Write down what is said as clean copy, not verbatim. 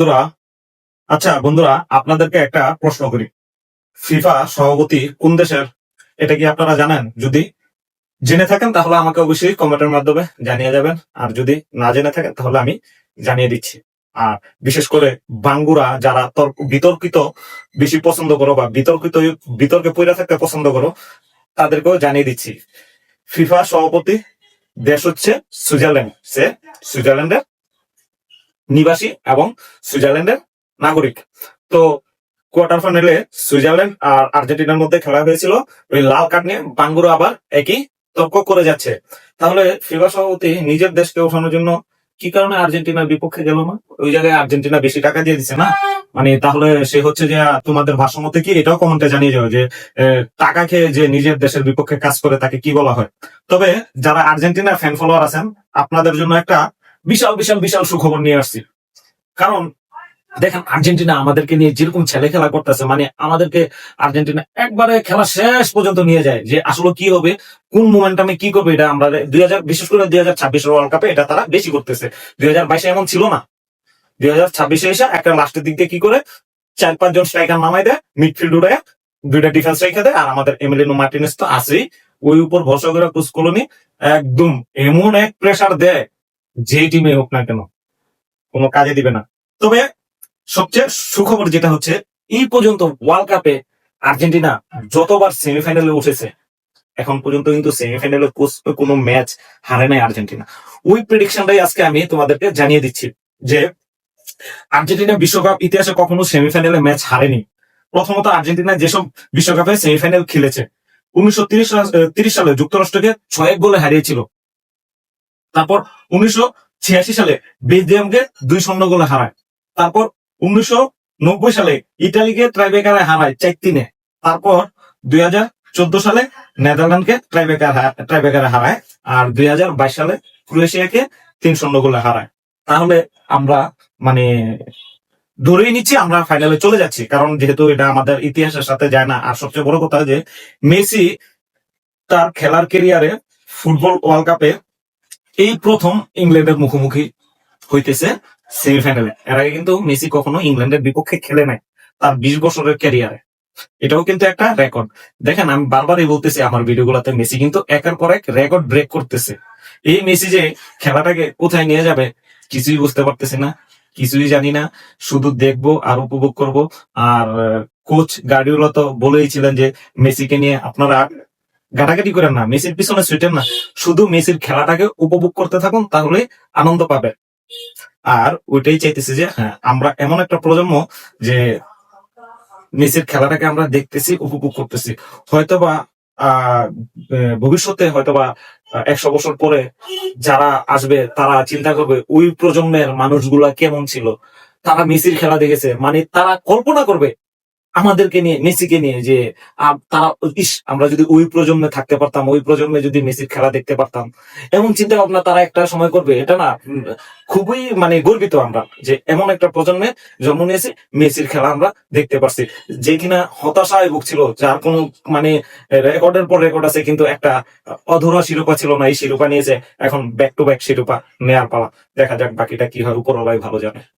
বন্ধুরা, আচ্ছা বন্ধুরা, আপনাদেরকে একটা প্রশ্ন করি। ফিফা সভাপতি কোন দেশের, এটা কি আপনারা জানেন? যদি জেনে থাকেন তাহলে আমাকে অবশ্যই কমেন্টের মাধ্যমে জানিয়ে যাবেন, আর যদি না জেনে থাকেন তাহলে আমি জানিয়ে দিচ্ছি। আর বিশেষ করে বাঙ্গুরা যারা বিতর্কিত বেশি পছন্দ করো বা বিতর্কে পড়ে থাকতে পছন্দ করো, তাদেরকেও জানিয়ে দিচ্ছি। ফিফা সভাপতি দেশ হচ্ছে সুইজারল্যান্ড। সে সুইজারল্যান্ডের নিবাসী এবং সুইজারল্যান্ডের নাগরিক। তো কোয়ার্টার ফাইনালে সুইজারল্যান্ড আর আর্জেন্টিনার মধ্যে খেলা হয়েছিল। ওই লাল কার্ড নিয়ে বাঙ্গুরো আবার একই তর্ক করে যাচ্ছে। তাহলে ফিফা সভাপতি নিজের দেশকে ওঠানোর জন্য কি কারণে আর্জেন্টিনার বিপক্ষে গেল না? ওই জায়গায় আর্জেন্টিনা বেশি টাকা দিয়ে দিচ্ছে না? মানে তাহলে সে হচ্ছে যে তোমাদের ভাষ্যমতে কি এটাও কমেন্টে জানিয়ে যাও যে টাকা খেয়ে যে নিজের দেশের বিপক্ষে কাজ করে তাকে কি বলা হয়। তবে যারা আর্জেন্টিনার ফ্যান ফলোয়ার আছেন, আপনাদের জন্য একটা বিশাল বিশাল বিশাল সুখবর নিয়ে আসছি। কারণ দেখেন, আর্জেন্টিনা আমাদেরকে নিয়ে যেরকম ছেলে খেলা করতেছে, মানে আমাদেরকে আর্জেন্টিনা একবারে খেলা শেষ পর্যন্ত নিয়ে যায় যে আসলে কি হবে, কোন মোমেন্টামে কি করবে, এটা আমরা বিশেষ করে 2026 ওয়ার্ল্ড কাপে এটা তারা বেশি করতেছে। 2022 এমন ছিল না। 2026 এসে একটা লাস্টের দিক দিয়ে কি করে 4-5 জন স্ট্রাইকার নামাই দেয়, মিডফিল্ড উড়ে দুইটা ডিফেন্স রেখে দেয়, আর আমাদের এমিলিনো মার্টিনেস তো আছেই। ওই উপর ভরসা করে ক্রুজ কলোনি একদম এমন এক প্রেসার দেয় যে টিমে হোক না কেন কোনো কাজে দিবে না। তবে সবচেয়ে সুখবর যেটা হচ্ছে, এই পর্যন্ত ওয়ার্ল্ড কাপে আর্জেন্টিনা যতবার সেমিফাইনালে উঠেছে, এখন পর্যন্ত কিন্তু সেমিফাইনালে কোনো ম্যাচ হারে নাই আর্জেন্টিনা। ওই প্রেডিকশনটাই আজকে আমি তোমাদেরকে জানিয়ে দিচ্ছি যে আর্জেন্টিনা বিশ্বকাপ ইতিহাসে কখনো সেমিফাইনালে ম্যাচ হারেনি। প্রথমত আর্জেন্টিনা যেসব বিশ্বকাপে সেমিফাইনাল খেলেছে, 1930 সালে যুক্তরাষ্ট্রকে 6-1 গোলে হারিয়েছিল। তারপর 1986 সালে বেলজিয়ামকে 2-0 গোলে হারায়। তারপর 1990 সালে ইটালিকে ট্রাইবেকারে হারায় 4-3। তারপর 2014 সালে নেদারল্যান্ডকে ট্রাইবেকারে হারায়। আর 2022 সালে ক্রোয়েশিয়াকে 3-0 গোলে হারায়। তাহলে আমরা মানে ধরেই নিচ্ছি আমরা ফাইনালে চলে যাচ্ছি, কারণ যেহেতু এটা আমাদের ইতিহাসের সাথে যায় না। আর সবচেয়ে বড় কথা যে মেসি তার খেলার কেরিয়ারে ফুটবল ওয়ার্ল্ড কাপে এই প্রথম ইংল্যান্ডের মুখোমুখি হইতেছে সেমিফাইনালে। এর আগে কিন্তু মেসি কখনো ইংল্যান্ডের বিপক্ষে খেলে নাই তার 20 বছরের ক্যারিয়ারে। এটাও কিন্তু একটা রেকর্ড। দেখেন, আমি বারবারই বলতেছি আমার ভিডিওগুলোতে, মেসি কিন্তু একের পর এক রেকর্ড ব্রেক করতেছে। এই মেসি যে খেলাটাকে কোথায় নিয়ে যাবে কিছুই বুঝতে পারতেছি না, কিছুই জানি না। শুধু দেখবো আর উপভোগ করব। আর কোচ গার্ডিওলা তো বলেইছিলেন যে মেসিকে নিয়ে আপনারা ঘাটাঘাটি করেন না, মেসির পিছনে ছুটেন না, শুধু মেসির খেলাটাকে উপভোগ করতে থাকুন, তাহলে আনন্দ পাবে। আর ওইটাই চাইতেছি যে হ্যাঁ, আমরা এমন একটা প্রজন্ম যে মেসির খেলাটাকে আমরা দেখতেছি, উপভোগ করতেছি। হয়তোবা ভবিষ্যতে হয়তোবা 100 বছর পরে যারা আসবে তারা চিন্তা করবে ওই প্রজন্মের মানুষগুলা কেমন ছিল, তারা মেসির খেলা দেখেছে, মানে তারা কল্পনা করবে আমাদেরকে নিয়ে, মেসিকে নিয়ে, যে তারা আমরা যদি ওই প্রজন্মে থাকতে পারতাম, ওই প্রজন্মে যদি মেসির খেলা দেখতে পারতাম, এমন চিন্তা ভাবনা তারা একটা সময় করবে। এটা না খুবই মানে গর্বিত আমরা যে এমন একটা প্রজন্মে জন্ম নিয়েছি, মেসির খেলা আমরা দেখতে পারছি। যে কিনা হতাশায় ভুগছিল, যার কোনো মানে রেকর্ডের পর রেকর্ড আছে, কিন্তু একটা অধরা শিরোপা ছিল না, এই শিরোপা নিয়েছে। এখন ব্যাক টু ব্যাক শিরোপা নেয়ার পালা। দেখা যাক বাকিটা কি হয়, উপরওয়ালাই ভালো জানে।